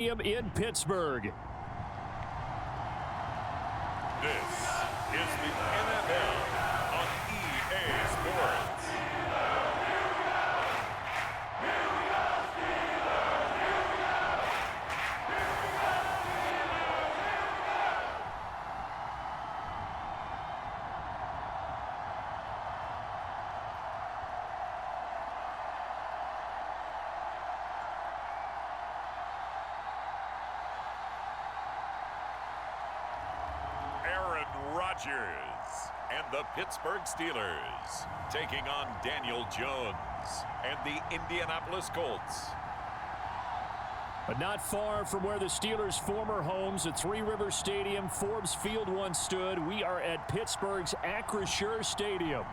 in Pittsburgh. This is the NFL on EA Sports. Rodgers and the Pittsburgh Steelers taking on Daniel Jones and the Indianapolis Colts. But not far from where the Steelers' former homes at Three Rivers Stadium, Forbes Field once stood, we are at Pittsburgh's Acrisure Stadium.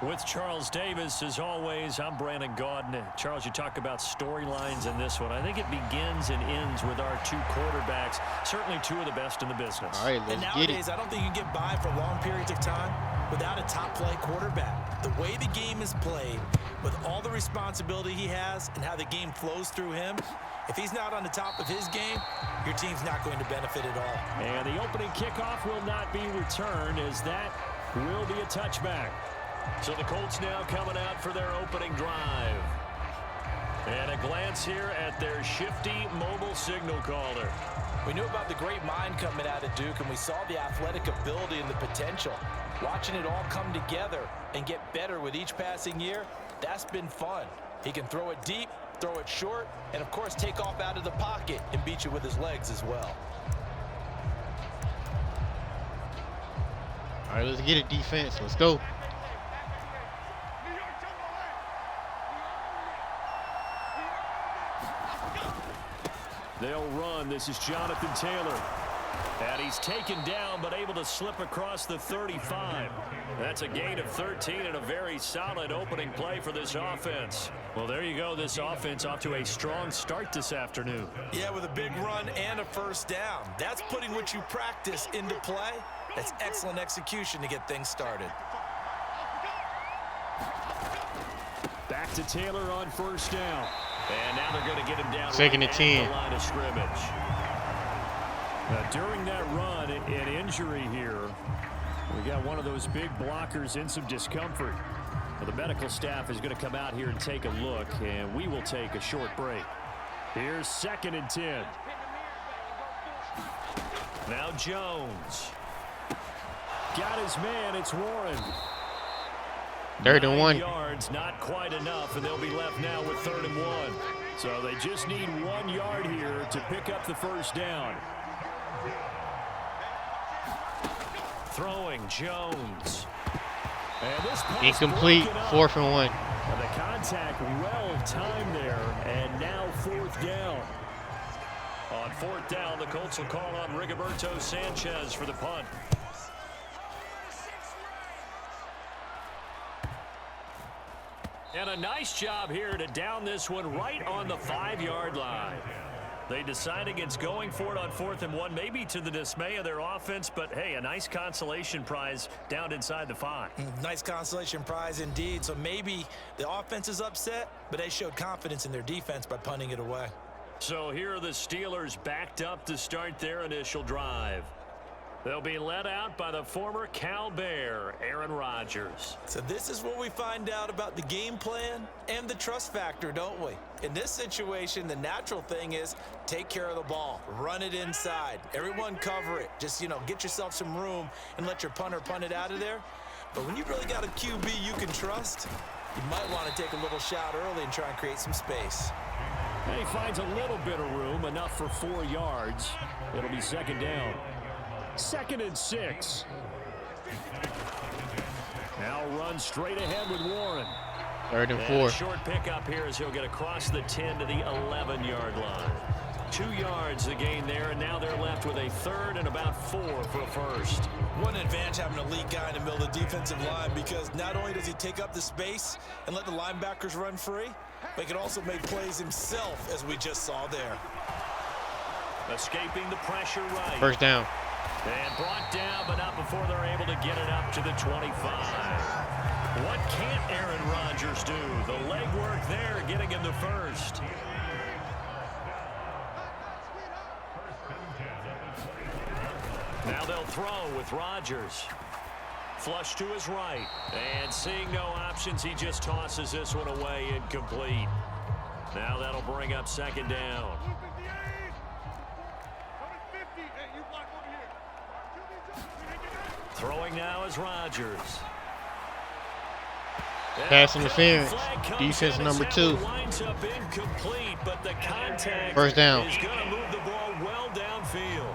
With Charles Davis, as always, I'm Brandon Gaudin. Charles, you talk about storylines in this one. I think it begins and ends with our two quarterbacks, certainly two of the best in the business. All right, and nowadays, I don't think you get by for long periods of time without a top-flight quarterback. The way the game is played, with all the responsibility he has and how the game flows through him, if he's not on the top of his game, your team's not going to benefit at all. And the opening kickoff will not be returned, as that will be a touchback. So the Colts now coming out for their opening drive. And a glance here at their shifty mobile signal caller. We knew about the great mind coming out of Duke, and we saw the athletic ability and the potential. Watching it all come together and get better with each passing year, that's been fun. He can throw it deep, throw it short, and of course take off out of the pocket and beat you with his legs as well. All right, let's get it, defense. Let's go. They'll run. This is Jonathan Taylor. And he's taken down, but able to slip across the 35. That's a gain of 13 and a very solid opening play for this offense. Well, there you go. This offense off to a strong start this afternoon. Yeah, with a big run and a first down. That's putting what you practice into play. That's excellent execution to get things started. Back to Taylor on first down. And now they're going to get him down second and 10. The line of scrimmage. During that run, an injury here. We got one of those big blockers in some discomfort. Well, the medical staff is going to come out here and take a look, and we will take a short break. Here's second and 10. Now Jones. Got his man. It's Warren. 3rd and 1. Yards, not quite enough, and they'll be left now with 3rd and 1. So they just need 1 yard here to pick up the first down. Throwing Jones. And this incomplete. 4th and 1. And the contact well timed there, and now 4th down. On 4th down, the Colts will call on Rigoberto Sanchez for the punt. And a nice job here to down this one right on the 5-yard line. They decide against going for it on 4th and 1, maybe to the dismay of their offense, but hey, a nice consolation prize down inside the 5. Nice consolation prize indeed. So maybe the offense is upset, but they showed confidence in their defense by punting it away. So here are the Steelers backed up to start their initial drive. They'll be led out by the former Cal Bear, Aaron Rodgers. So this is what we find out about the game plan and the trust factor, don't we? In this situation, the natural thing is take care of the ball, run it inside, everyone cover it. Just, get yourself some room and let your punter punt it out of there. But when you really got a QB you can trust, you might want to take a little shot early and try and create some space. And he finds a little bit of room, enough for 4 yards. It'll be 2nd down. 2nd and 6. Now run straight ahead with Warren. 3rd and 4. Short pickup here as he'll get across the 10 to the 11-yard line. 2 yards the gain there, and now they're left with a 3rd and about 4 for a first. What an advantage having a elite guy in the middle of the defensive line, because not only does he take up the space and let the linebackers run free, but he can also make plays himself, as we just saw there. Escaping the pressure right. First down. And brought down, but not before they're able to get it up to the 25. What can't Aaron Rodgers do? The legwork there, getting him the first. Now they'll throw with Rodgers. Flush to his right. And seeing no options, he just tosses this one away, incomplete. Now that'll bring up second down. Throwing now is Rodgers. Pass interference. Defense number 2. Winds up incomplete, but the contact First down. is going to move the ball well downfield.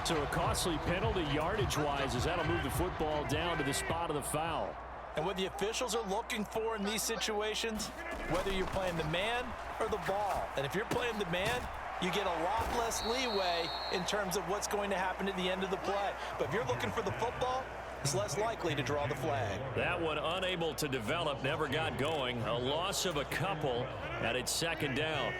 So a costly penalty yardage-wise as that'll move the football down to the spot of the foul. And what the officials are looking for in these situations, whether you're playing the man or the ball. And if you're playing the man, you get a lot less leeway in terms of what's going to happen at the end of the play. But if you're looking for the football, it's less likely to draw the flag. That one unable to develop, never got going. A loss of a couple, and it's second down.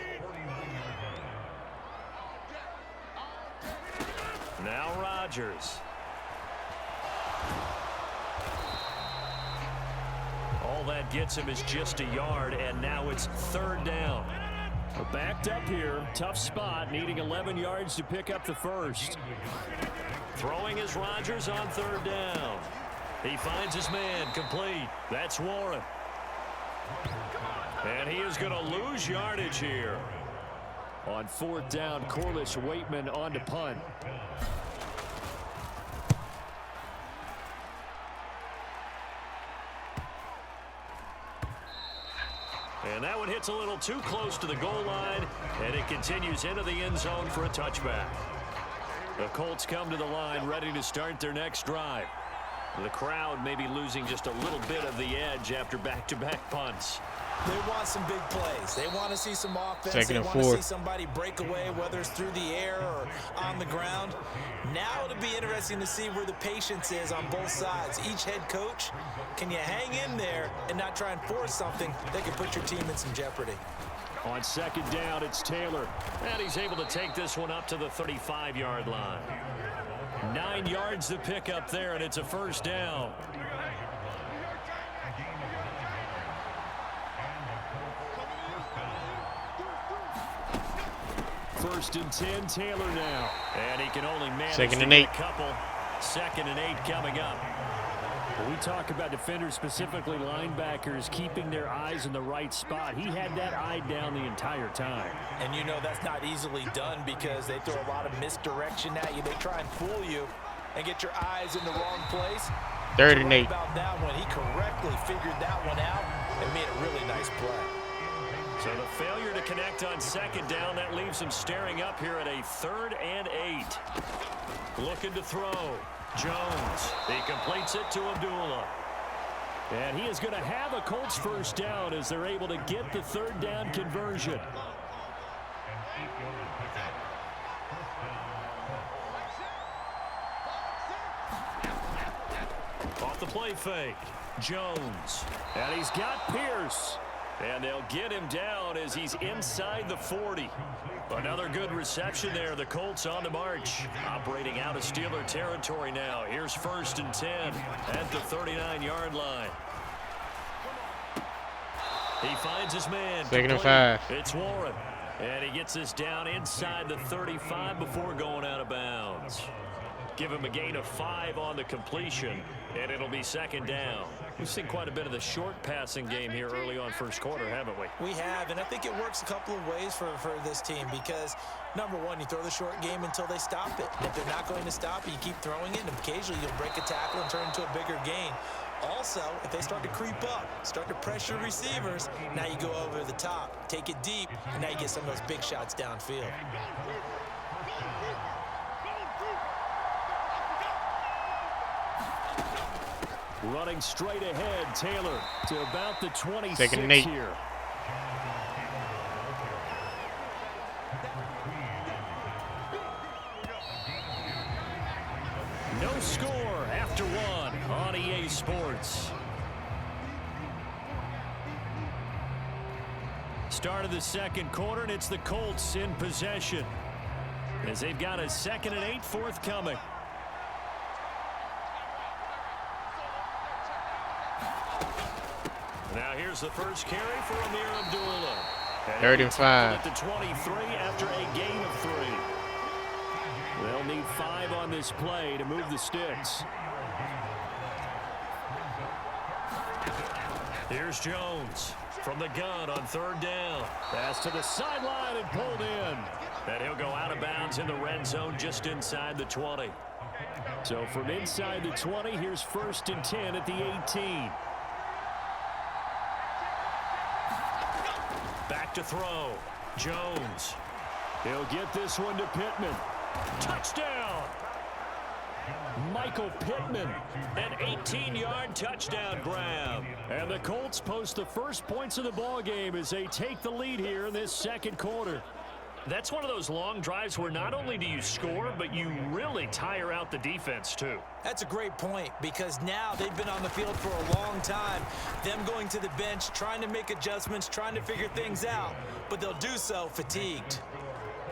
Now Rodgers. All that gets him is just a yard, and now it's third down. We're backed up here. Tough spot, needing 11 yards to pick up the first. Throwing is Rodgers on third down. He finds his man, complete. That's Warren. And he is going to lose yardage here. On fourth down, Corliss Waitman on to punt. And that one hits a little too close to the goal line, and it continues into the end zone for a touchback. The Colts come to the line ready to start their next drive. The crowd may be losing just a little bit of the edge after back-to-back punts. They want some big plays. They want to see some offense. Second and they want 4. to see somebody break away, whether it's through the air or on the ground. Now it'll be interesting to see where the patience is on both sides. Each head coach, can you hang in there and not try and force something that could put your team in some jeopardy? On second down, it's Taylor. And he's able to take this one up to the 35-yard line. 9 yards to pick up there, and it's a first down. First and 10, Taylor now. And he can only manage Second and 8. a couple. Second and 8 coming up. When we talk about defenders, specifically linebackers, keeping their eyes in the right spot. He had that eye down the entire time. And you know that's not easily done because they throw a lot of misdirection at you. They try and fool you and get your eyes in the wrong place. Third and 8. About that one, he correctly figured that one out and made a really nice play. So the failure to connect on second down, that leaves him staring up here at a 3rd and 8. Looking to throw. Jones. He completes it to Abdullah. And he is going to have a Colts first down as they're able to get the third down conversion. Off the play fake. Jones. And he's got Pierce. And they'll get him down as he's inside the 40. Another good reception there. The Colts on the march. Operating out of Steeler territory now. Here's first and 10 at the 39-yard line. He finds his man. Second and 5. It's Warren. And he gets this down inside the 35 before going out of bounds. Give him a gain of 5 on the completion, and it'll be second down. We've seen quite a bit of the short passing game here early on first quarter, haven't we? We have, and I think it works a couple of ways for this team because, number one, you throw the short game until they stop it. If they're not going to stop it, you keep throwing it, and occasionally you'll break a tackle and turn into a bigger gain. Also, if they start to creep up, start to pressure receivers, now you go over the top, take it deep, and now you get some of those big shots downfield. Running straight ahead, Taylor to about the 26 Second and 8. here. No score after 1 on EA Sports. Start of the second quarter, and it's the Colts in possession as they've got a 2nd and 8 forthcoming. Now here's the first carry for Amir Abdullah. 3rd and 5. At the 23 after a gain of 3. They'll need 5 on this play to move the sticks. Here's Jones from the gun on 3rd down. Pass to the sideline and pulled in. And he'll go out of bounds in the red zone just inside the 20. So from inside the 20, here's 1st and 10 at the 18. Back to throw. Jones. He'll get this one to Pittman. Touchdown! Michael Pittman, an 18-yard touchdown grab. And the Colts post the first points of the ball game as they take the lead here in this 2nd quarter. That's one of those long drives where not only do you score, but you really tire out the defense, too. That's a great point, because now they've been on the field for a long time. Them going to the bench, trying to make adjustments, trying to figure things out, but they'll do so fatigued.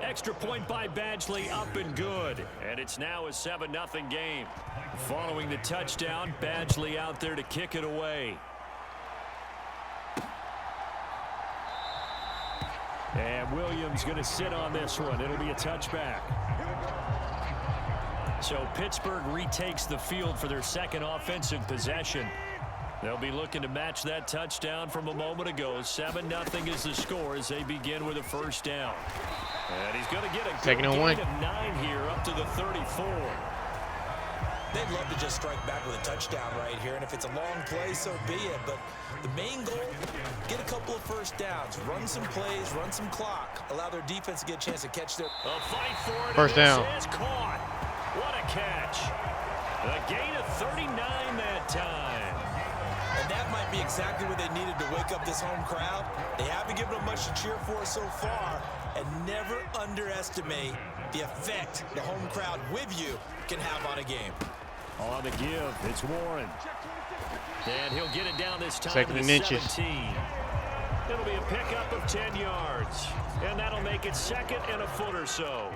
Extra point by Badgley, up and good. And it's now a 7-0 game. Following the touchdown, Badgley out there to kick it away. And Williams going to sit on this one. It'll be a touchback. So Pittsburgh retakes the field for their 2nd offensive possession. They'll be looking to match that touchdown from a moment ago. 7-0 is the score as they begin with a 1st down. And he's going to get a good gain of 9 here up to the 34. They'd love to just strike back with a touchdown right here, and if it's a long play, so be it. But the main goal, get a couple of 1st downs, run some plays, run some clock, allow their defense to get a chance to catch their... A fight for it. 1st down. Is caught. What a catch. A gain of 39 that time. And that might be exactly what they needed to wake up this home crowd. They haven't given them much to cheer for so far, and never underestimate the effect the home crowd with you can have on a game. On the give, it's Warren. And he'll get it down this time. 2nd and inches. 17. It'll be a pickup of 10 yards. And that'll make it 2nd and a foot or so.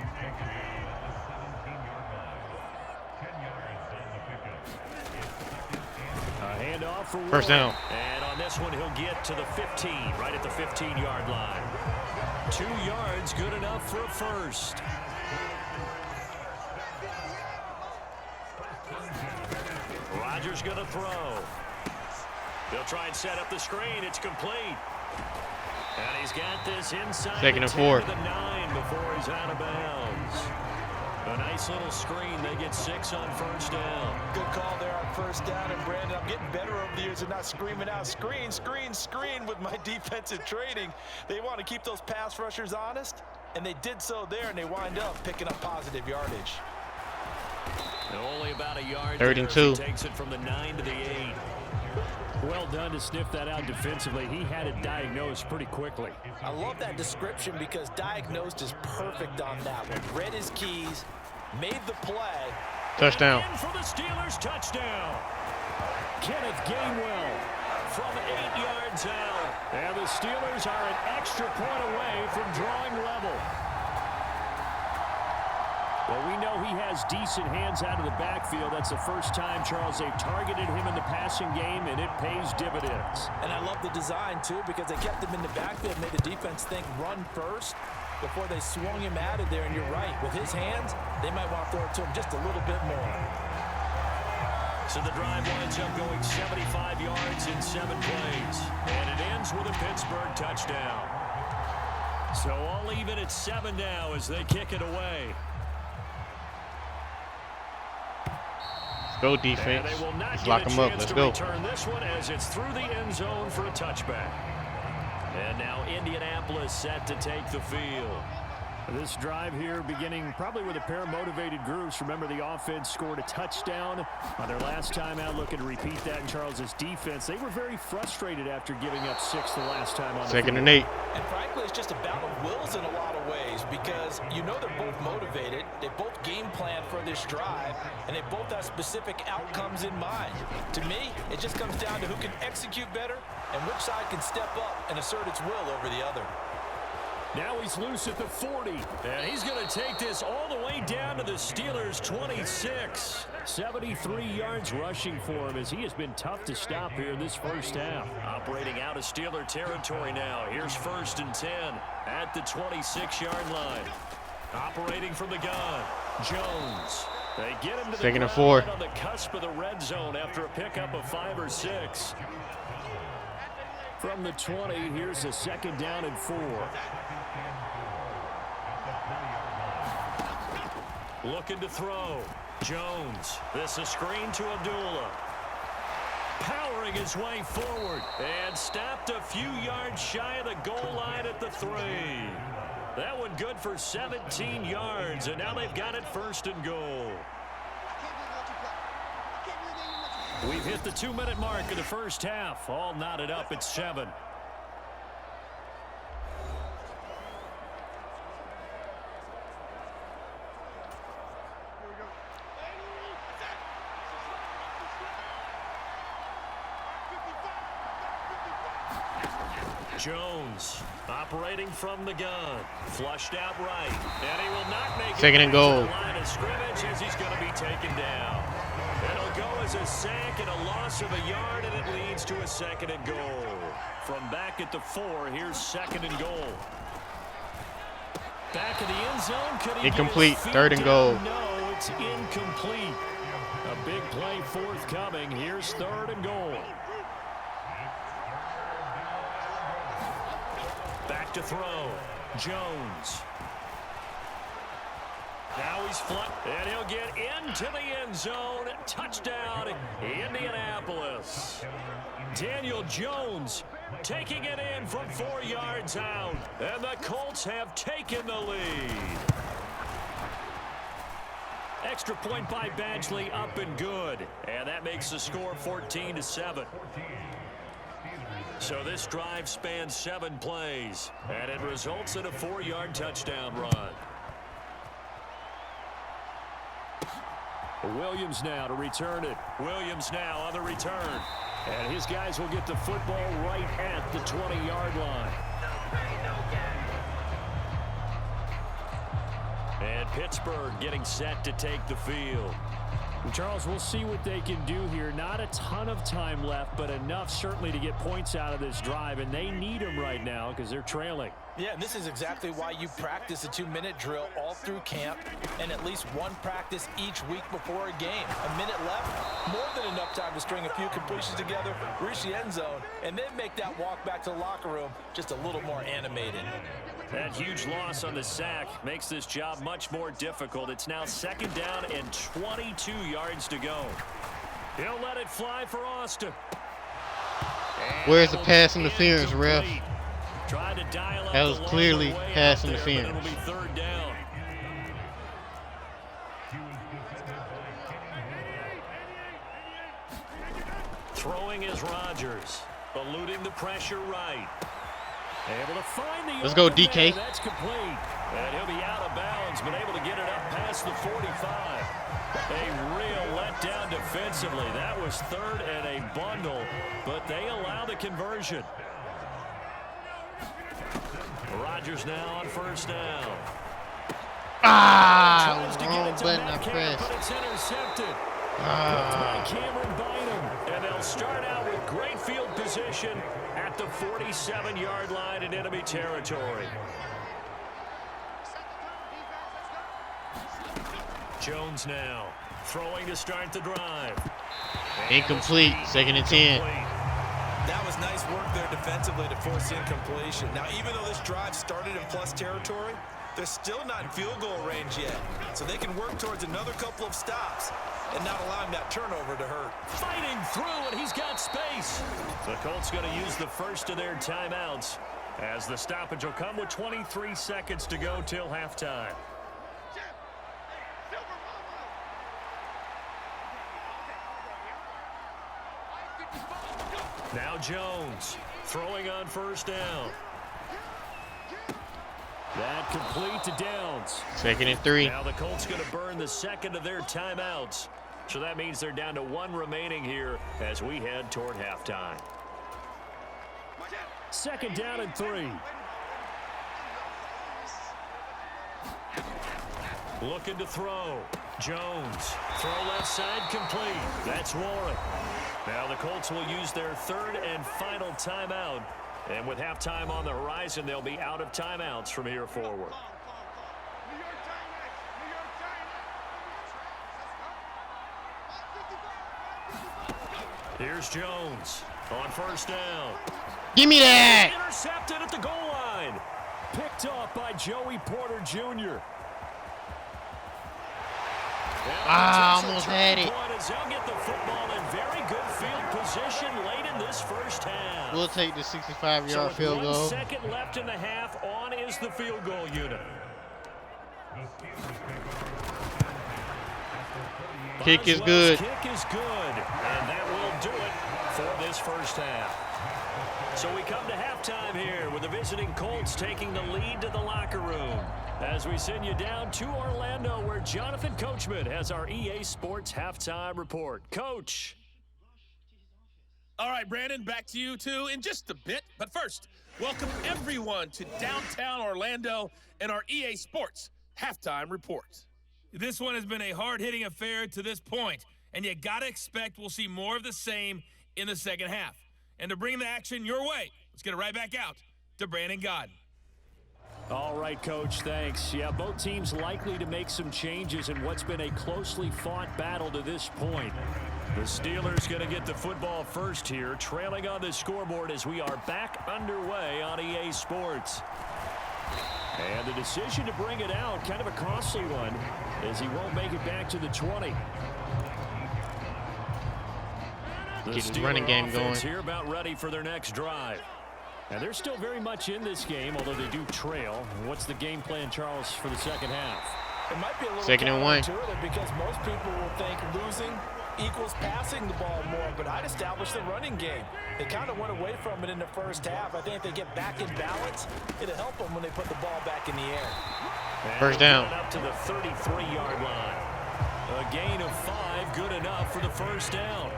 A handoff for Warren. 1st down. And on this one, he'll get to the 15, right at the 15-yard line. 2 yards, good enough for a 1st. Rodgers going to throw. They'll try and set up the screen. It's complete. And he's got this inside 2nd and 4. the 9 before he's out of bounds. A nice little screen. They get 6 on 1st down. Good call there on 1st down. And Brandon, I'm getting better over the years and not screaming out screen, screen, screen with my defensive training. They want to keep those pass rushers honest, and they did so there, and they wind up picking up positive yardage. And only about a yard. 3rd and 2. Takes it from the 9 to the 8. Well done to sniff that out defensively. He had it diagnosed pretty quickly. I love that description because diagnosed is perfect on that one. Read his keys, made the play. Touchdown. And for the Steelers, touchdown. Kenneth Gainwell from 8 yards out. And the Steelers are an extra point away from drawing level. Well, we know he has decent hands out of the backfield. That's the first time, Charles, they've targeted him in the passing game, and it pays dividends. And I love the design, too, because they kept him in the backfield, made the defense think run first before they swung him out of there. And you're right, with his hands, they might want to throw it to him just a little bit more. So the drive winds up going 75 yards in 7 plays. And it ends with a Pittsburgh touchdown. So all even at 7 now as they kick it away. Go defense. Let's lock them up. Let's go. Return this one as it's through the end zone for a touchback. And now Indianapolis set to take the field. This drive here beginning probably with a pair of motivated groups. Remember, the offense scored a touchdown on their last time out, looking to repeat that in Charles's defense. They were very frustrated after giving up 6 the last time on the field. 2nd and 8. And frankly, it's just a battle of wills in a lot of ways because you know they're both motivated. They both game plan for this drive, and they both have specific outcomes in mind. To me, it just comes down to who can execute better and which side can step up and assert its will over the other. Now he's loose at the 40, and he's going to take this all the way down to the Steelers' 26. 73 yards rushing for him as he has been tough to stop here this first half. Operating out of Steeler territory now. Here's 1st and 10 at the 26-yard line. Operating from the gun. Jones. They get him to the 2nd and ground 4. on the cusp of the red zone after a pickup of 5 or 6. From the 20, here's a 2nd down and 4. Looking to throw. Jones. This a screen to Abdullah. Powering his way forward. And stopped a few yards shy of the goal line at the 3. That one good for 17 yards. And now they've got it 1st and goal. We've hit the 2-minute mark of the first half. All knotted up at 7. Jones operating from the gun. Flushed out right. And he will not make it 2nd and goal. to the line of scrimmage as he's going to be taken down. It'll go as a sack and a loss of a yard, and it leads to a 2nd and goal. From back at the 4, here's 2nd and goal. Back of the end zone. Could he Incomplete. get his feet 3rd and goal. down? No, it's incomplete. A big play forthcoming. Here's 3rd and goal. Back to throw. Jones. Now he's flat, and he'll get into the end zone. Touchdown, Indianapolis. Daniel Jones taking it in from 4 yards out, and the Colts have taken the lead. Extra point by Badgley, up and good, and that makes the score 14-7. So this drive spans 7 plays, and it results in a 4-yard touchdown run. Williams now to return it. Williams now on the return. And his guys will get the football right at the 20-yard line. And Pittsburgh getting set to take the field. Charles, we'll see what they can do here. Not a ton of time left, but enough certainly to get points out of this drive, and they need them right now because they're trailing. Yeah, and this is exactly why you practice a 2-minute drill all through camp and at least one practice each week before a game. A minute left, more than enough time to string a few completions together, reach the end zone, and then make that walk back to the locker room just a little more animated. That huge loss on the sack makes this job much more difficult. It's now 2nd down and 22 yards to go. He'll let it fly for Austin. Where's the pass interference, ref? Tried to dial up That was the clearly long way pass out there, but interference. it'll be 3rd down. Throwing is Rodgers, eluding the pressure right. Able to find the Let's go, open DK. man. That's complete. And he'll be out of bounds, but able to get it up past the 45. A real letdown defensively. That was 3rd and a bundle, but they allow the conversion. Rodgers now on 1st down. Ah, Tries to get wrong it to button I Metcalf, pressed. but it's intercepted. Ah. By Cameron Bynum. And they'll start out with great field position at the 47-yard line in enemy territory. Jones now throwing to start the drive. Incomplete. 2nd and 10. That was nice work there defensively to force incompletion. Now, even though this drive started in plus territory, they're still not in field goal range yet. So they can work towards another couple of stops and not allowing that turnover to hurt. Fighting through, and he's got space. The Colts going to use the first of their timeouts as the stoppage will come with 23 seconds to go till halftime. Now Jones throwing on 1st down. That complete to Downs. 2nd and 3. Now the Colts going to burn the 2nd of their timeouts. So that means they're down to 1 remaining here as we head toward halftime. 2nd down and 3. Looking to throw. Jones. Throw left side complete. That's Warren. Now the Colts will use their 3rd and final timeout. And with halftime on the horizon, they'll be out of timeouts from here forward. Here's Jones on first down. Give me that. Intercepted at the goal line. Picked off by Joey Porter Jr. Almost had it. They'll get the football in very good field position late in this first half. We'll take the 65-yard field goal. 1 second left in the half. On is the field goal unit. Kick is good. Kick is good, and that will do it for this first half. So we come to halftime here with the visiting Colts taking the lead to the locker room as we send you down to Orlando where Jonathan Coachman has our EA Sports halftime report. Coach. All right, Brandon, back to you two in just a bit. But first, welcome everyone to downtown Orlando and our EA Sports halftime report. This one has been a hard-hitting affair to this point, and you got to expect we'll see more of the same in the second half. And to bring the action your way, let's get it right back out to Brandon Godden. All right, Coach, thanks. Yeah, both teams likely to make some changes in what's been a closely fought battle to this point. The Steelers going to get the football first here, trailing on the scoreboard as we are back underway on EA Sports. And the decision to bring it out, kind of a costly one, as he won't make it back to the 20. Get his running game going. Here about ready for their next drive. And they're still very much in this game, although they do trail. What's the game plan, Charles, for the second half? It might be a little second and 1 because most people will think losing equals passing the ball more, but I'd establish the running game. They kind of went away from it in the first half. I think if they get back in balance, it'll help them when they put the ball back in the air. And first down. Up to the 33-yard line. A gain of 5, good enough for the first down.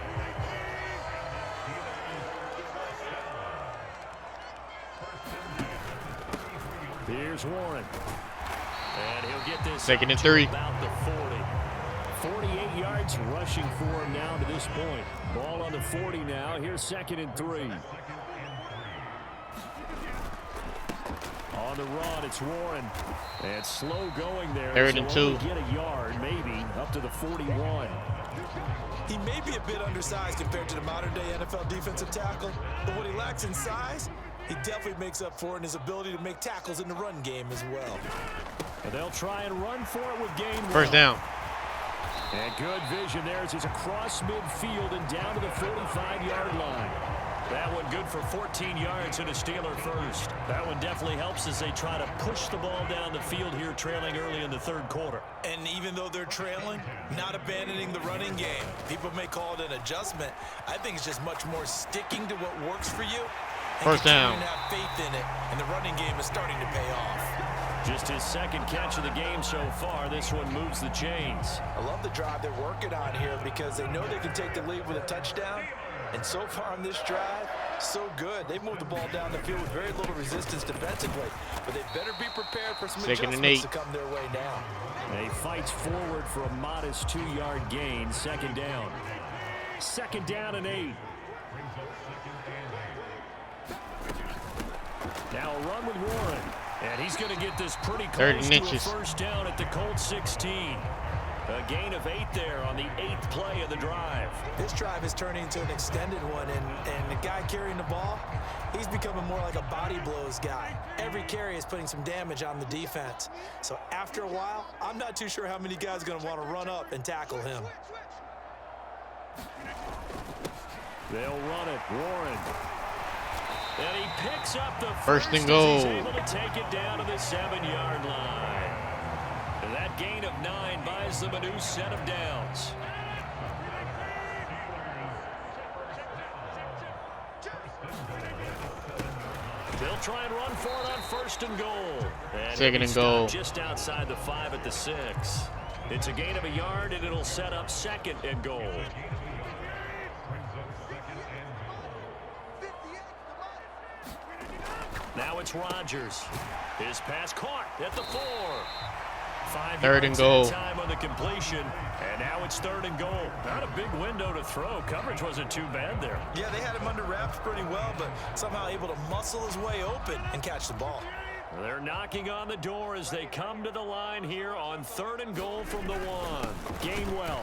Here's Warren. And he'll get this second and 3. About the 40. 48 yards rushing for him now to this point. Ball on the 40 now. Here's second and 3. On the run, it's Warren. And slow going there. Third and 2. Get a yard, maybe, up to the 41. He may be a bit undersized compared to the modern-day NFL defensive tackle, but what he lacks in size, he definitely makes up for it in his ability to make tackles in the run game as well. And they'll try and run for it with gain 1. First down. And good vision there as he's across midfield and down to the 45-yard line. That one good for 14 yards and a Steeler first. That one definitely helps as they try to push the ball down the field here, trailing early in the third quarter. And even though they're trailing, not abandoning the running game. People may call it an adjustment. I think it's just much more sticking to what works for you. First down. Have faith in it, and the running game is starting to pay off. Just his second catch of the game so far. This one moves the chains. I love the drive they're working on here because they know they can take the lead with a touchdown. And so far on this drive, so good. They moved the ball down the field with very little resistance defensively. But they better be prepared for some adjustments to come their way now. They fights forward for a modest 2-yard gain. Second down. Second down and 8. Now a run with Warren. And he's going to get this pretty close to a first down at the Colts 16. A gain of 8 there on the 8th play of the drive. This drive is turning into an extended one, and the guy carrying the ball, he's becoming more like a body blows guy. Every carry is putting some damage on the defense. So after a while, I'm not too sure how many guys are going to want to run up and tackle him. They'll run it. Warren. And he picks up the first and goal. He's able to take it down to the 7-yard line. And that gain of 9 buys them a new set of downs. They'll try and run for it on first and goal. And second and goal. Just outside the 5 at the 6. It's a gain of a yard, and it'll set up second and goal. Now it's Rodgers. His pass caught at the 4. 5 third and yards goal. Time on the completion, and now it's third and goal. Not a big window to throw. Coverage wasn't too bad there. Yeah, they had him under wraps pretty well, but somehow able to muscle his way open and catch the ball. They're knocking on the door as they come to the line here on third and goal from the 1. Gainwell.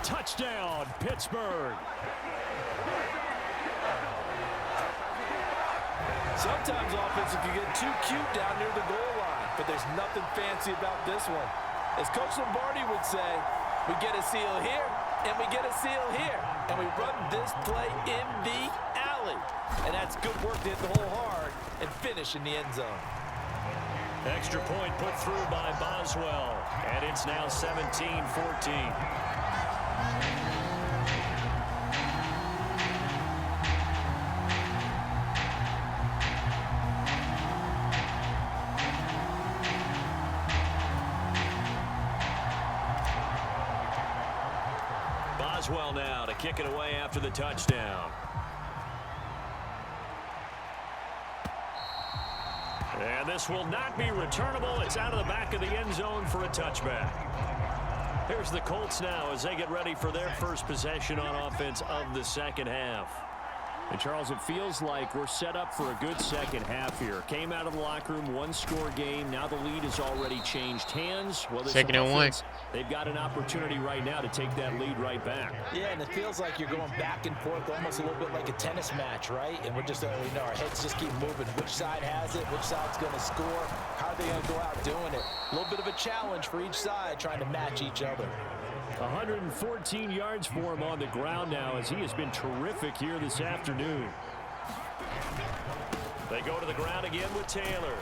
Touchdown, Pittsburgh. Sometimes offenses can get too cute down near the goal line, but there's nothing fancy about this one. As Coach Lombardi would say, we get a seal here, and we get a seal here, and we run this play in the alley. And that's good work to hit the hole hard and finish in the end zone. Extra point put through by Boswell, and it's now 17-14. Boswell now to kick it away after the touchdown. And this will not be returnable. It's out of the back of the end zone for a touchback. Here's the Colts now as they get ready for their first possession on offense of the second half. And Charles, it feels like we're set up for a good second half here. Came out of the locker room, one-score game. Now the lead has already changed hands. Well, second and one. They've got an opportunity right now to take that lead right back. Yeah, and it feels like you're going back and forth, almost a little bit like a tennis match, right? And we're just, our heads just keep moving. Which side has it? Which side's going to score? How are they going to go out doing it? A little bit of a challenge for each side, trying to match each other. 114 yards for him on the ground now as he has been terrific here this afternoon. They go to the ground again with Taylor.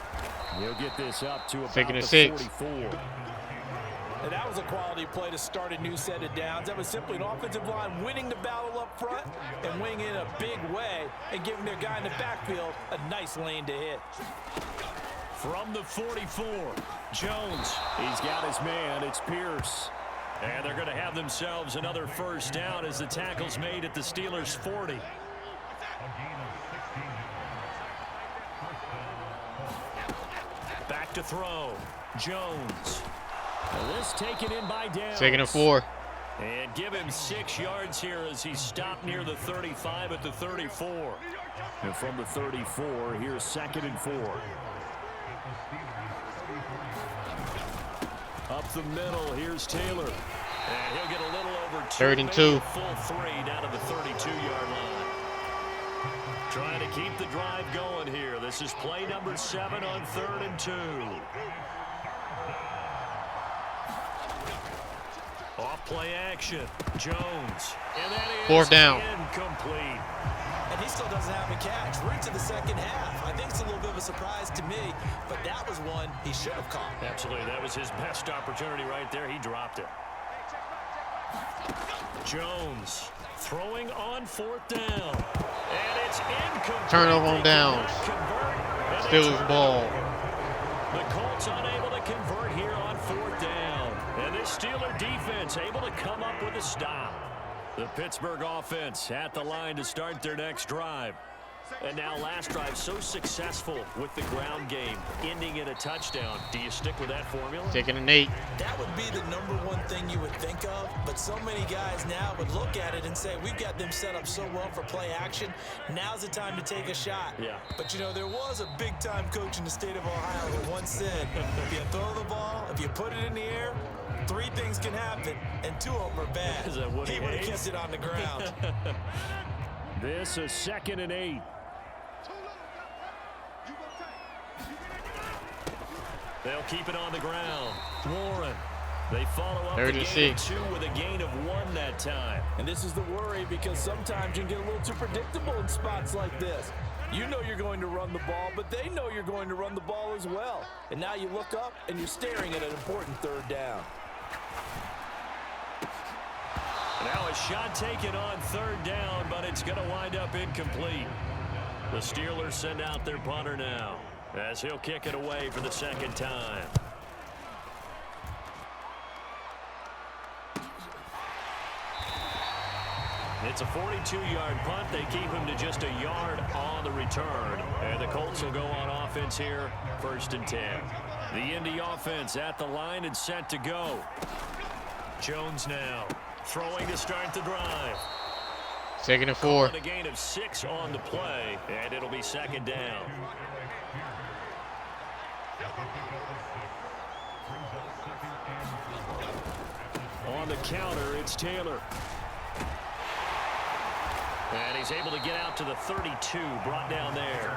He'll get this up to about the 44. And that was a quality play to start a new set of downs. That was simply an offensive line winning the battle up front and winning in a big way and giving their guy in the backfield a nice lane to hit. From the 44, Jones. He's got his man. It's Pierce. And they're going to have themselves another first down as the tackle's made at the Steelers' 40. Back to throw. Jones. And this taken in by Downs. Second and 4. And give him 6 yards here as he stopped near the 35 at the 34. And from the 34, here's 2nd and 4. Up the middle, here's Taylor. And he'll get a little over 2. 3rd and 2. Full 3 down to the 32-yard line. Trying to keep the drive going here. This is play number 7 on 3rd and 2. Off play action. Jones. And that is 4th down. Incomplete. And he still doesn't have a catch. We're into the second half. I think it's a little bit of a surprise to me, but that was one he should have caught. Absolutely. That was his best opportunity right there. He dropped it. Jones throwing on 4th down. And it's incomplete. Turnover on downs. Steelers ball. The Colts unable to convert here on 4th down. And this Steeler defense able to come up with a stop. The Pittsburgh offense at the line to start their next drive. And now last drive so successful with the ground game, ending in a touchdown. Do you stick with that formula? 2nd and 8. That would be the #1 thing you would think of, but so many guys now would look at it and say, we've got them set up so well for play action. Now's the time to take a shot. Yeah. But, there was a big-time coach in the state of Ohio who once said, if you throw the ball, if you put it in the air, 3 things can happen, and 2 of them are bad. Is that what he would have kept it on the ground. This is 2nd and 8. They'll keep it on the ground. Warren. They follow up the gain of 2 with a gain of 1 that time. And this is the worry because sometimes you can get a little too predictable in spots like this. You know you're going to run the ball, but they know you're going to run the ball as well. And now you look up and you're staring at an important 3rd down. Now a shot taken on 3rd down, but it's going to wind up incomplete. The Steelers send out their punter now as he'll kick it away for the 2nd time. It's a 42-yard punt. They keep him to just a yard on the return. And the Colts will go on offense here, 1st and 10. The Indy offense at the line and set to go. Jones now throwing to start the drive. 2nd and 4. A gain of 6 on the play, and it'll be 2nd down. On the counter, it's Taylor. And he's able to get out to the 32, brought down there.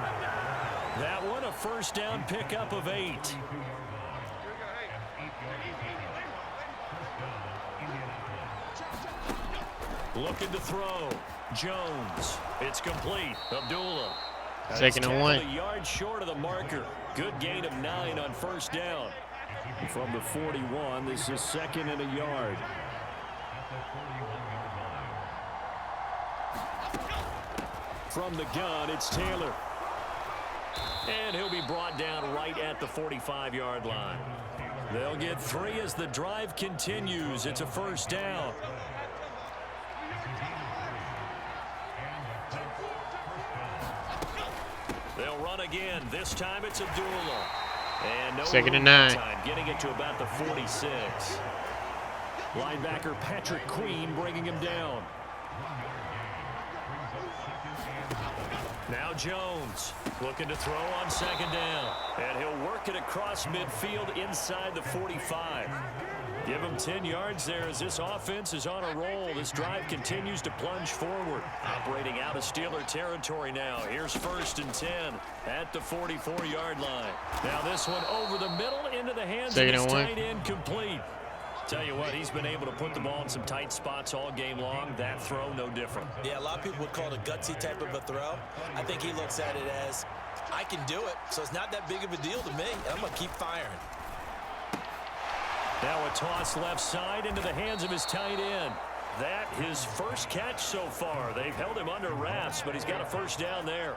That one, a first down pickup of 8. Looking to throw. Jones. It's complete. Abdullah. Second and 1. A yard short of the marker. Good gain of 9 on first down. From the 41, this is second and a yard. From the gun, it's Taylor. And he'll be brought down right at the 45-yard line. They'll get 3 as the drive continues. It's a first down. They'll run again. This time it's Abdullah. And no second and 9. Time, getting it to about the 46. Linebacker Patrick Queen bringing him down. Now Jones looking to throw on second down. And he'll work it across midfield inside the 45. Give him 10 yards there as this offense is on a roll. This drive continues to plunge forward. Operating out of Steeler territory now. Here's first and 10 at the 44-yard line. Now this one over the middle into the hands of his tight end, complete. Tell you what, he's been able to put the ball in some tight spots all game long. That throw, no different. Yeah, a lot of people would call it a gutsy type of a throw. I think he looks at it as, I can do it, so it's not that big of a deal to me. I'm going to keep firing. Now a toss left side into the hands of his tight end. That his first catch so far. They've held him under wraps, but he's got a first down there.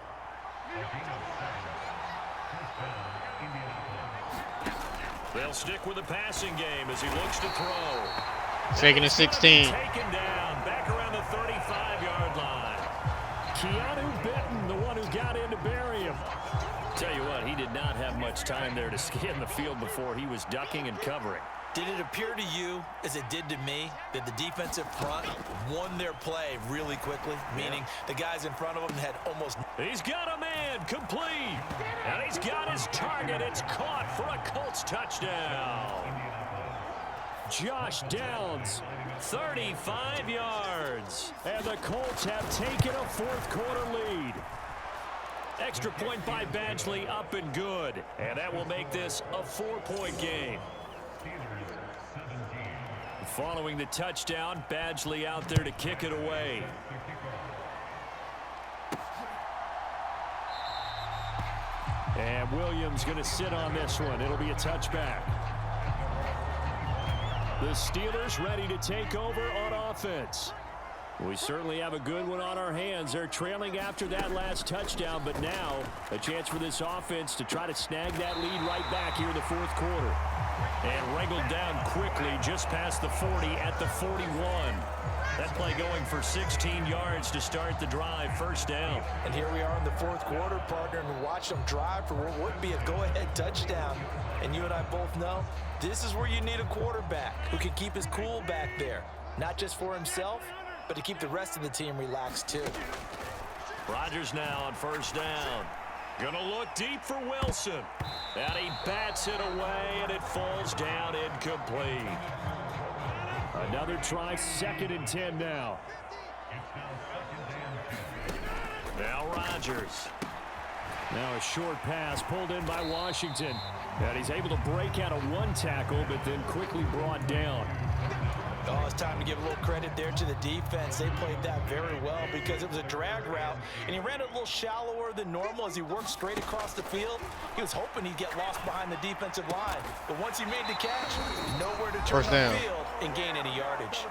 They'll stick with the passing game as he looks to throw. Second and 16. Taken down, back around the 35-yard line. Keanu Benton, the one who got in to bury him. Tell you what, he did not have much time there to scan the field before he was ducking and covering. Did it appear to you, as it did to me, that the defensive front won their play really quickly? Meaning the guys in front of them had almost... He's got a man, complete. And he's got his target. It's caught for a Colts touchdown. Josh Downs, 35 yards. And the Colts have taken a fourth-quarter lead. Extra point by Badgley, up and good. And that will make this a 4-point game. Following the touchdown, Badgley out there to kick it away. And Williams going to sit on this one. It'll be a touchback. The Steelers ready to take over on offense. We certainly have a good one on our hands. They're trailing after that last touchdown, but now a chance for this offense to try to snag that lead right back here in the fourth quarter. And wrangled down quickly just past the 40 at the 41. That play going for 16 yards to start the drive, first down. And here we are in the fourth quarter, partner, and watch them drive for what would be a go-ahead touchdown. And you and I both know this is where you need a quarterback who can keep his cool back there. Not just for himself, but to keep the rest of the team relaxed too. Rodgers now on first down. Gonna look deep for Wilson. And he bats it away, and it falls down incomplete. Another try, second and 10 now. Now Rodgers. Now a short pass pulled in by Washington. And he's able to break out of one tackle, but then quickly brought down. Oh, it's time to give a little credit there to the defense. They played that very well because it was a drag route, and he ran it a little shallower than normal as he worked straight across the field. He was hoping he'd get lost behind the defensive line, but once he made the catch, nowhere to turn the field and gain any yardage.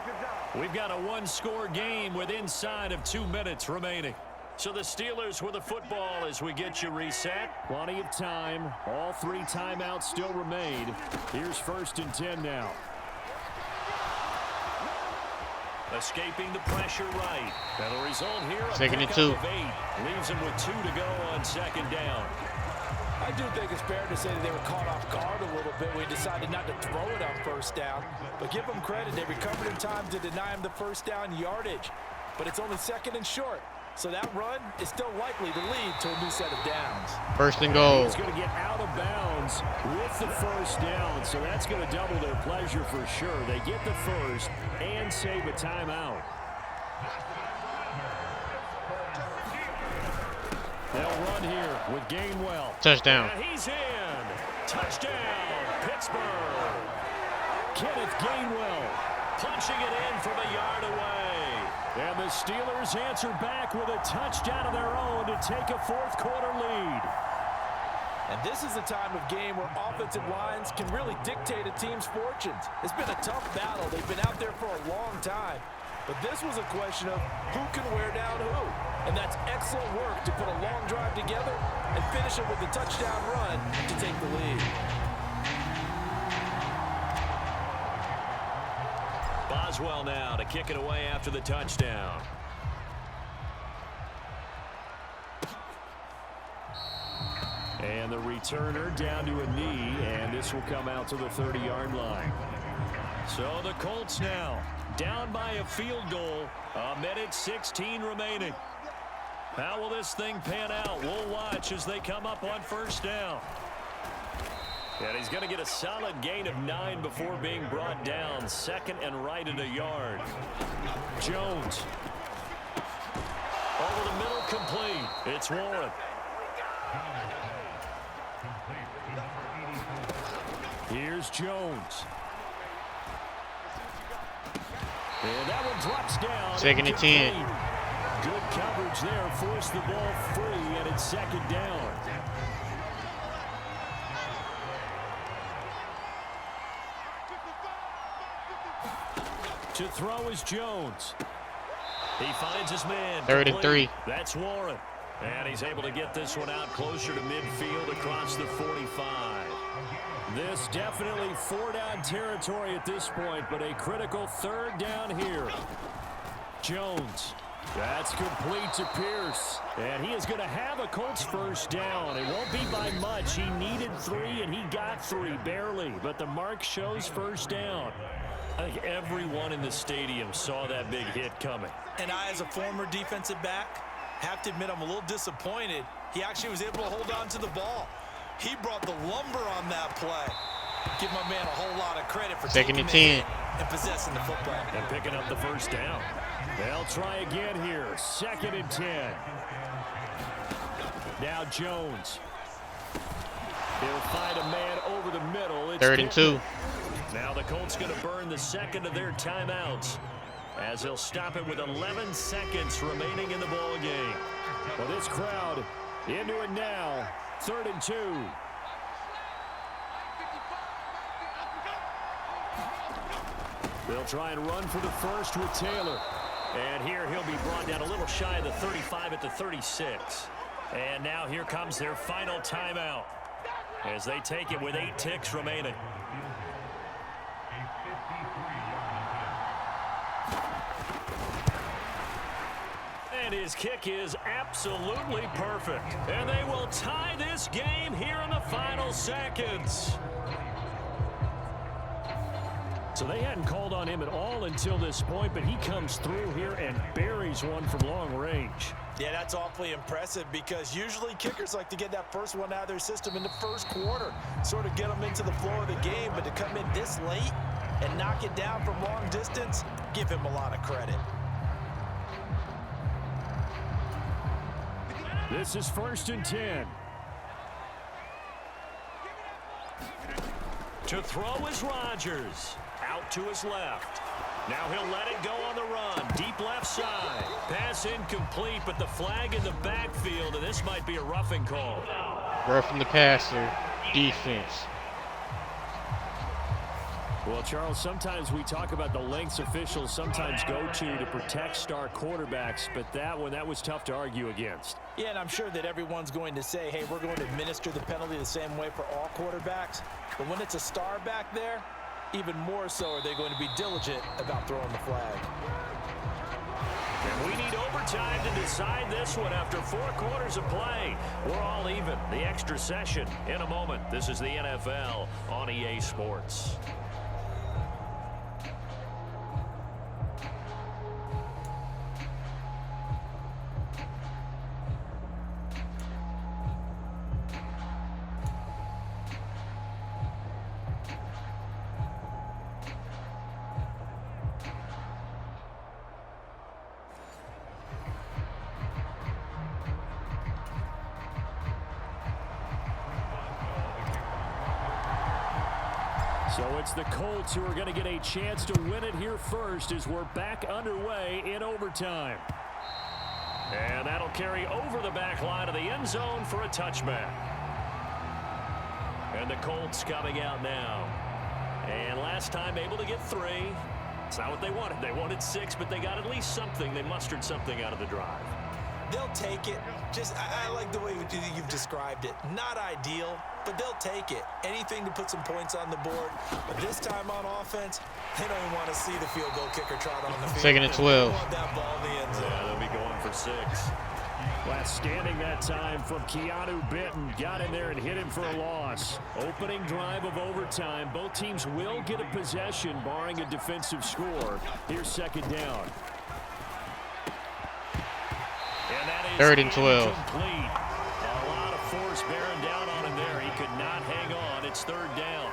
We've got a one-score game with inside of 2 minutes remaining. So the Steelers with the football as we get you reset. Plenty of time. All 3 timeouts still remain. Here's first and 10 now. Escaping the pressure right. And the result here, a second and 2. Of 8. Leaves him with 2 to go on second down. I do think it's fair to say that they were caught off guard a little bit when he decided not to throw it on first down. But give them credit. They recovered in time to deny him the first down yardage. But it's only second and short. So that run is still likely to lead to a new set of downs. First and goal. He's going to get out of bounds with the first down, so that's going to double their pleasure for sure. They get the first and save a timeout. They'll run here with Gainwell. Touchdown. And he's in. Touchdown, Pittsburgh. Kenneth Gainwell punching it in from a yard away. And the Steelers answer back with a touchdown of their own to take a fourth-quarter lead. And this is the time of game where offensive lines can really dictate a team's fortunes. It's been a tough battle. They've been out there for a long time. But this was a question of who can wear down who. And that's excellent work to put a long drive together and finish it with a touchdown run to take the lead. Boswell now to kick it away after the touchdown. And the returner down to a knee, and this will come out to the 30-yard line. So the Colts now down by a field goal. 1:16 remaining. How will this thing pan out? We'll watch as they come up on first down. And he's going to get a solid gain of 9 before being brought down. Second and right at a yard. Jones. Over the middle, complete. It's Warren. Here's Jones. And that one drops down. Second and 10. Good coverage there. Forced the ball free, and it's second down. To throw is Jones. He finds his man. 3rd and 3. That's Warren. And he's able to get this one out closer to midfield across the 45. This definitely 4-down territory at this point, but a critical 3rd down here. Jones. That's complete to Pierce. And he is going to have a Colts first down. It won't be by much. He needed 3, and he got 3, barely. But the mark shows first down. I think everyone in the stadium saw that big hit coming. And I, as a former defensive back, have to admit I'm a little disappointed. He actually was able to hold on to the ball. He brought the lumber on that play. Give my man a whole lot of credit for Second taking and the 10. hit and possessing the football. And picking up the first down. They'll try again here. 2nd and 10. Now Jones. He'll find a man over the middle. It's 3rd and 2. Now the Colts going to burn the second of their timeouts as they'll stop it with 11 seconds remaining in the ball game. Well, this crowd into it now. 3rd and 2. They'll try and run for the first with Taylor. And here he'll be brought down a little shy of the 35 at the 36. And now here comes their final timeout as they take it with 8 ticks remaining. And his kick is absolutely perfect. And they will tie this game here in the final seconds. So they hadn't called on him at all until this point, but he comes through here and buries one from long range. Yeah, that's awfully impressive because usually kickers like to get that first one out of their system in the first quarter, sort of get them into the flow of the game, but to come in this late and knock it down from long distance, give him a lot of credit. This is 1st and 10. To throw is Rodgers. Out to his left. Now he'll let it go on the run. Deep left side. Pass incomplete, but the flag in the backfield, and this might be a roughing call. Roughing the passer. Defense. Well, Charles, sometimes we talk about the lengths officials sometimes go to protect star quarterbacks, but that was tough to argue against. Yeah, and I'm sure that everyone's going to say, hey, we're going to administer the penalty the same way for all quarterbacks. But when it's a star back there, even more so are they going to be diligent about throwing the flag. And we need overtime to decide this one after 4 quarters of play. We're all even. The extra session in a moment. This is the NFL on EA Sports. So it's the Colts who are going to get a chance to win it here first as we're back underway in overtime. And that'll carry over the back line of the end zone for a touchback. And the Colts coming out now. And last time able to get 3. It's not what they wanted. They wanted 6, but they got at least something. They mustered something out of the drive. They'll take it. I like the way you've described it. Not ideal, but they'll take it. Anything to put some points on the board. But this time on offense, they don't even want to see the field goal kicker trot on the field. Second and 12. They want that ball in the end zone. Yeah, they'll be going for 6. Last standing that time from Keanu Benton. Got in there and hit him for a loss. Opening drive of overtime. Both teams will get a possession, barring a defensive score. Here's second down. And that is 3rd and 12. incomplete. A lot of force bearing down on him there. He could not hang on. It's 3rd down.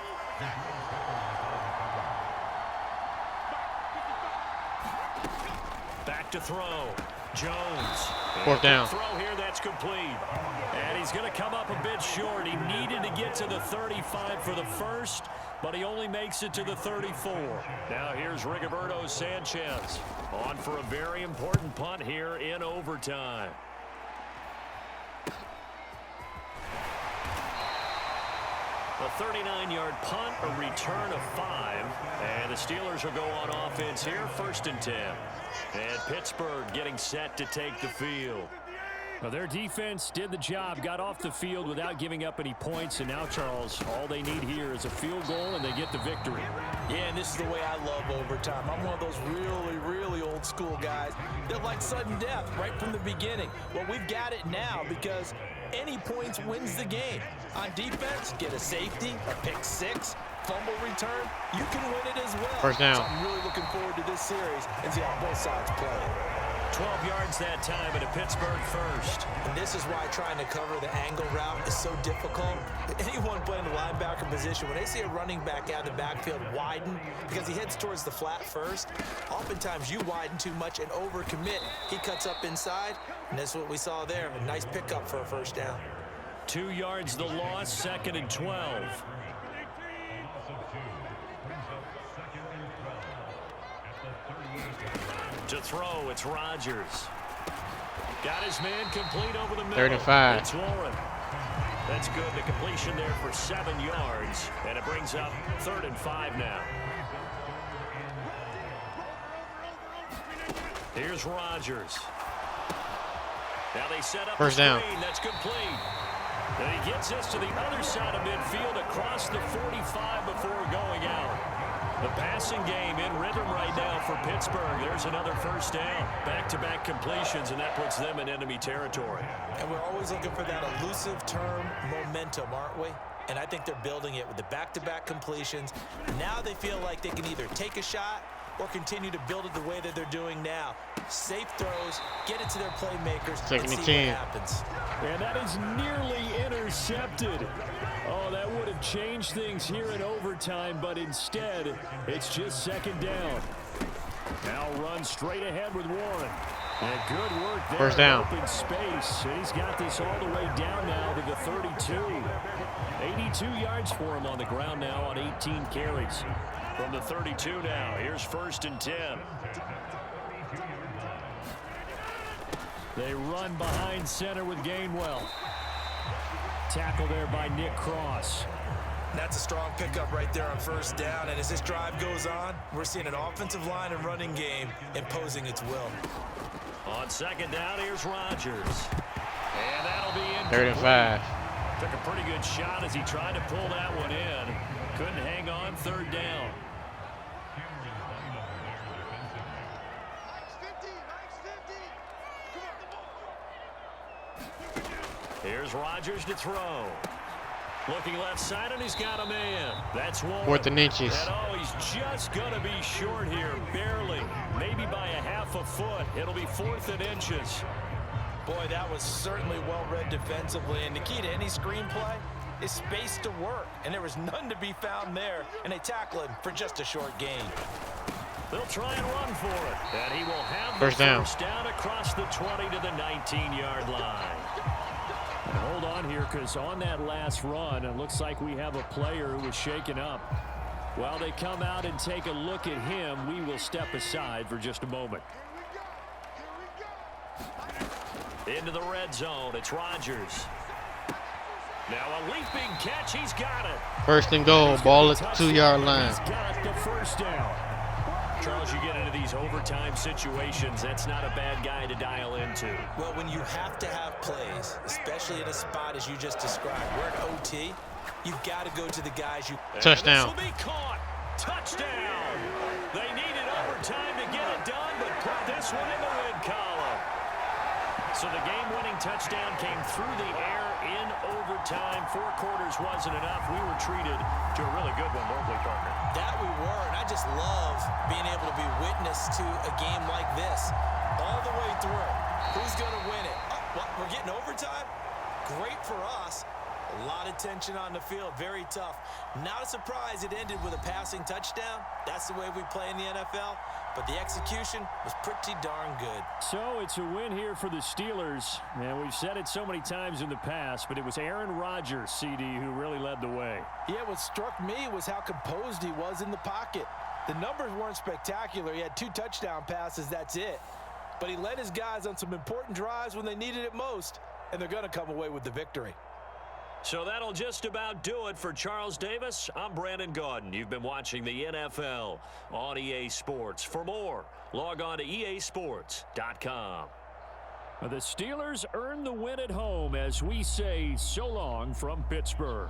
Back to throw. Jones. 4th down. Throw here, that's complete. And he's going to come up a bit short. He needed to get to the 35 for the first, but he only makes it to the 34. Now here's Rigoberto Sanchez on for a very important punt here in overtime. A 39-yard punt, a return of 5, and the Steelers will go on offense here, 1st and 10. And Pittsburgh getting set to take the field. Well, their defense did the job, got off the field without giving up any points, and now, Charles, all they need here is a field goal, and they get the victory. Yeah, and this is the way I love overtime. I'm one of those really, really old school guys that like sudden death right from the beginning. Well, we've got it now because any points wins the game. On defense, get a safety, a pick 6, fumble return, you can win it as well. 1st down. So I'm really looking forward to this series and see how both sides play. 12 yards that time and a Pittsburgh first. And this is why trying to cover the angle route is so difficult. Anyone playing the linebacker position, when they see a running back out of the backfield widen because he heads towards the flat first, oftentimes you widen too much and overcommit. He cuts up inside, and that's what we saw there. A nice pickup for a 1st down. 2 yards the loss, 2nd and 12. To throw, it's Rodgers. Got his man complete over the middle. 3rd and 5. It's Warren. That's good. The completion there for 7 yards. And it brings up 3rd and 5 now. Here's Rodgers. Now they set up 1st down. That's complete. And he gets us to the other side of midfield across the 45 before going out. The passing game in rhythm right now for Pittsburgh. There's another 1st down. Back-to-back completions, and that puts them in enemy territory. And we're always looking for that elusive term, momentum, aren't we? And I think they're building it with the back-to-back completions. Now they feel like they can either take a shot or continue to build it the way that they're doing now. Safe throws, get it to their playmakers, and see what happens. And that is nearly intercepted. Oh, that would have changed things here in overtime, but instead, it's just 2nd down. Now run straight ahead with Warren. And good work there. 1st down. Open space. And he's got this all the way down now to the 32. 82 yards for him on the ground now on 18 carries. From the 32 now, here's 1st and 10. They run behind center with Gainwell. Tackle there by Nick Cross. That's a strong pickup right there on 1st down. And as this drive goes on, we're seeing an offensive line and running game imposing its will. On 2nd down, here's Rodgers. And that'll be in. 3rd and 5. Took a pretty good shot as he tried to pull that one in. Couldn't hang on. 3rd down. Here's Rodgers to throw. Looking left side, and he's got a man. That's Warren. 4th and inches. And oh, he's just going to be short here, barely. Maybe by a half a foot. It'll be 4th and inches. Boy, that was certainly well-read defensively. And the key to any screenplay is space to work. And there was none to be found there. And they tackle him for just a short gain. They'll try and run for it. And he will have First down. First down across the 20 to the 19-yard line. And hold on here, because on that last run, it looks like we have a player who was shaken up. While they come out and take a look at him, we will step aside for just a moment. Into the red zone, it's Rodgers. Now a leaping catch, he's got it. First and goal, ball at the 2-yard line. He's got the first down. Charles, you get into these overtime situations, that's not a bad guy to dial into. Well, when you have to have plays, especially in a spot as you just described, we're at OT, you've got to go to the guys you... Touchdown. This will be caught. Touchdown. They needed overtime to get it done, but put this one in the win column. So the game-winning touchdown came through the air in overtime. 4 quarters wasn't enough. We were treated to a really good one, weren't we, partner? That we were, and I just love being able to be witness to a game like this all the way through. Who's going to win it? Oh, what, we're getting overtime? Great for us. A lot of tension on the field, very tough. Not a surprise it ended with a passing touchdown. That's the way we play in the NFL. But the execution was pretty darn good. So it's a win here for the Steelers. And we've said it so many times in the past, but it was Aaron Rodgers, CD, who really led the way. Yeah, what struck me was how composed he was in the pocket. The numbers weren't spectacular. He had 2 touchdown passes, that's it. But he led his guys on some important drives when they needed it most, and they're going to come away with the victory. So that'll just about do it for Charles Davis. I'm Brandon Gaudin. You've been watching the NFL on EA Sports. For more, log on to easports.com. The Steelers earn the win at home as we say so long from Pittsburgh.